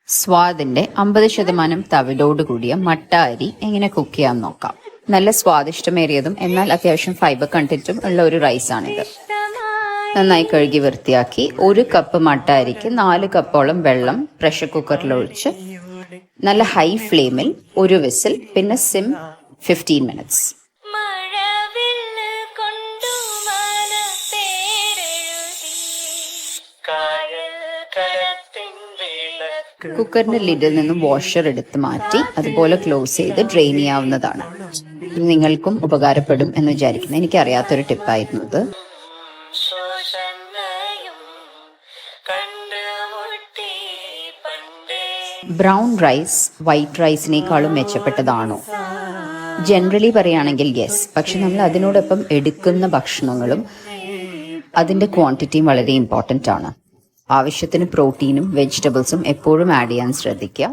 സ്വാദിന്റെ 50% തവിടോട് കൂടിയ മട്ട അരി എങ്ങനെ കുക്ക് ചെയ്യാൻ നോക്കാം. നല്ല സ്വാദിഷ്ടമേറിയതും എന്നാൽ അത്യാവശ്യം ഫൈബർ കണ്ടന്റും ഉള്ള ഒരു റൈസാണിത്. നന്നായി കഴുകി വൃത്തിയാക്കി 1 കപ്പ് മട്ട അരിക്ക് 4 കപ്പോളം വെള്ളം പ്രഷർ കുക്കറിൽ ഒഴിച്ച് നല്ല ഹൈ ഫ്ലെയിമിൽ 1 വിസിൽ, പിന്നെ സിം 15 മിനിറ്റ്സ്. കുക്കറിന്റെ ലിഡിൽ നിന്നും വാഷർ എടുത്ത് മാറ്റി അതുപോലെ ക്ലോസ് ചെയ്ത് ഡ്രെയിൻ ചെയ്യാവുന്നതാണ്. ഇത് നിങ്ങൾക്കും ഉപകാരപ്പെടും എന്ന് വിചാരിക്കുന്നു. എനിക്കറിയാത്തൊരു ടിപ്പായിരുന്നു ഇത്. ബ്രൗൺ റൈസ് വൈറ്റ് റൈസിനേക്കാളും മെച്ചപ്പെട്ടതാണോ? ജനറലി പറയുകയാണെങ്കിൽ യെസ്. പക്ഷെ നമ്മൾ അതിനോടൊപ്പം എടുക്കുന്ന ഭക്ഷണങ്ങളും അതിന്റെ ക്വാണ്ടിറ്റിയും വളരെ ഇമ്പോർട്ടൻ്റ് ആണ്. ആവശ്യത്തിന് പ്രോട്ടീനും വെജിറ്റബിൾസും എപ്പോഴും ആഡ് ചെയ്യാൻ ശ്രദ്ധിക്കുക.